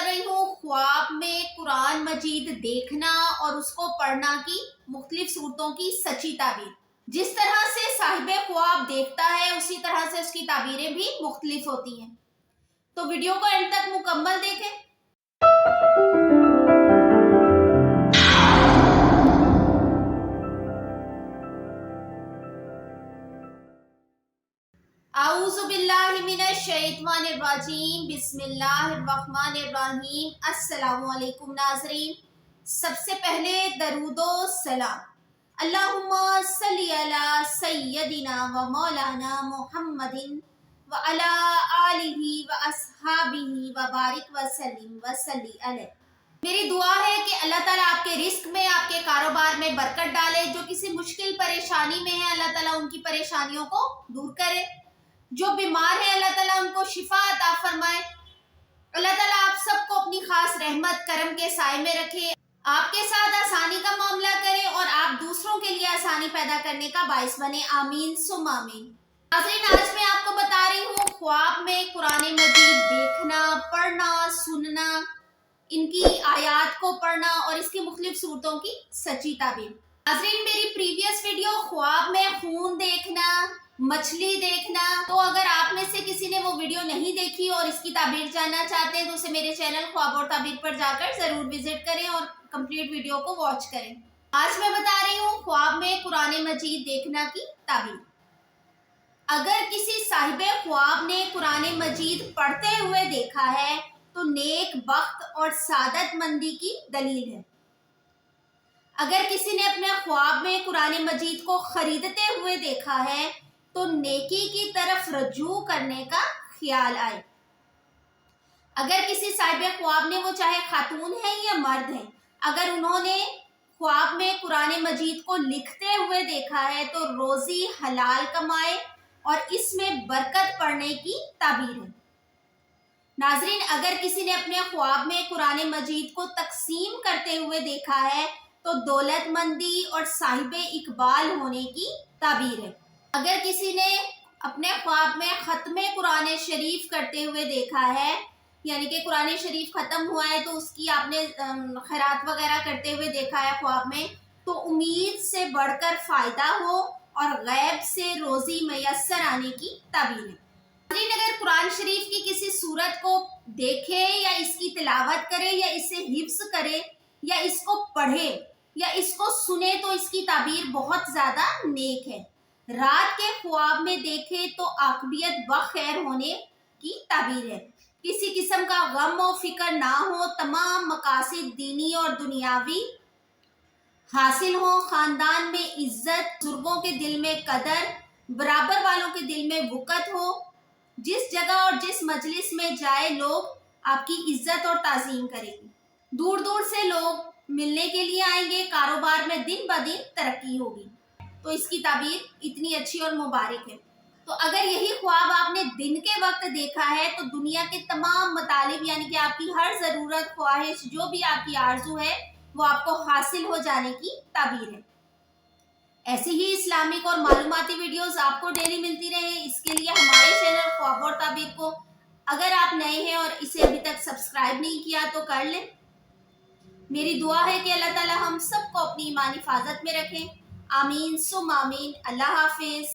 کر رہی ہوں خواب میں قرآن مجید دیکھنا اور اس کو پڑھنا کی مختلف صورتوں کی سچی تعبیر۔ جس طرح سے صاحب خواب دیکھتا ہے اسی طرح سے اس کی تعبیریں بھی مختلف ہوتی ہیں، تو ویڈیو کو اینڈ تک مکمل دیکھیں۔ اعوذ باللہ من الشیطان الرجیم، بسم اللہ الرحمن الرحیم۔ السلام علیکم ناظرین، سب سے پہلے درود و سلام اللہم صلی علی سیدنا و مولانا محمد و علی آلہ و اصحابہ و بارک وسلم وصلی علیہ۔ میری دعا ہے کہ اللہ تعالیٰ آپ کے رزق میں، آپ کے کاروبار میں برکت ڈالے۔ جو کسی مشکل پریشانی میں ہے اللہ تعالیٰ ان کی پریشانیوں کو دور کرے، جو بیمار ہے اللہ تعالیٰ ان کو شفا عطا فرمائے۔ اللہ تعالیٰ آپ سب کو اپنی خاص رحمت کرم کے سائے میں رکھے، آپ کے ساتھ آسانی کا معاملہ کرے اور آپ دوسروں کے لیے آسانی پیدا کرنے کا باعث بنے، آمین ثم آمین۔ ناظرین، آج میں آپ کو بتا رہی ہوں خواب میں قرآن مجید دیکھنا، پڑھنا، سننا، ان کی آیات کو پڑھنا اور اس کی مختلف صورتوں کی سچی تعبیر۔ ناظرین، میری پریویس ویڈیو خواب میں خون دیکھنا، مچھلی دیکھنا، تو اگر آپ میں سے کسی نے وہ ویڈیو نہیں دیکھی اور اس کی تعبیر جاننا چاہتے ہیں تو اسے میرے چینل خواب اور تعبیر پر جا کر ضرور وزٹ کریں اور کمپلیٹ ویڈیو کو واچ کریں۔ آج میں بتا رہی ہوں خواب میں قرآن مجید دیکھنا کی تعبیر۔ اگر کسی صاحب خواب نے قرآن مجید پڑھتے ہوئے دیکھا ہے تو نیک بخت اور سعادت مندی کی دلیل ہے۔ اگر کسی نے اپنے خواب میں قرآن مجید کو خریدتے ہوئے دیکھا ہے تو نیکی کی طرف رجوع کرنے کا خیال آئے۔ اگر کسی صاحب خواب نے، وہ چاہے خاتون ہے یا مرد ہے، اگر انہوں نے خواب میں قرآن مجید کو لکھتے ہوئے دیکھا ہے تو روزی حلال کمائے اور اس میں برکت پڑنے کی تعبیر ہے۔ ناظرین، اگر کسی نے اپنے خواب میں قرآن مجید کو تقسیم کرتے ہوئے دیکھا ہے تو دولت مندی اور صاحب اقبال ہونے کی تعبیر ہے۔ اگر کسی نے اپنے خواب میں ختم قرآن شریف کرتے ہوئے دیکھا ہے، یعنی کہ قرآن شریف ختم ہوا ہے تو اس کی آپ نے خیرات وغیرہ کرتے ہوئے دیکھا ہے خواب میں، تو امید سے بڑھ کر فائدہ ہو اور غیب سے روزی میسر آنے کی تعبیر ہے۔ اگر قرآن شریف کی کسی سورت کو دیکھے یا اس کی تلاوت کرے یا اسے حفظ کرے یا اس کو پڑھے یا اس کو سنے تو اس کی تعبیر بہت زیادہ نیک ہے۔ رات کے خواب میں دیکھے تو عاقبت بخیر ہونے کی تعبیر ہے۔ کسی قسم کا غم و فکر نہ ہو، تمام مقاصد دینی اور دنیاوی حاصل ہو، خاندان میں عزت، بزرگوں کے دل میں قدر، برابر والوں کے دل میں وقت ہو، جس جگہ اور جس مجلس میں جائے لوگ آپ کی عزت اور تعظیم کریں گے، دور دور سے لوگ ملنے کے لیے آئیں گے، کاروبار میں دن بدن ترقی ہوگی، تو اس کی تعبیر اتنی اچھی اور مبارک ہے۔ تو اگر یہی خواب آپ نے دن کے وقت دیکھا ہے تو دنیا کے تمام مطالب، یعنی کہ آپ کی ہر ضرورت، خواہش، جو بھی آپ کی آرزو ہے وہ آپ کو حاصل ہو جانے کی تعبیر ہے۔ ایسی ہی اسلامک اور معلوماتی ویڈیوز آپ کو ڈیلی ملتی رہیں، اس کے لیے ہمارے چینل خواب اور تعبیر کو اگر آپ نئے ہیں اور اسے ابھی تک سبسکرائب نہیں کیا تو کر لیں۔ میری دعا ہے کہ اللہ تعالیٰ ہم سب کو اپنی ایمان حفاظت میں رکھیں، آمین ثم آمین۔ اللہ حافظ۔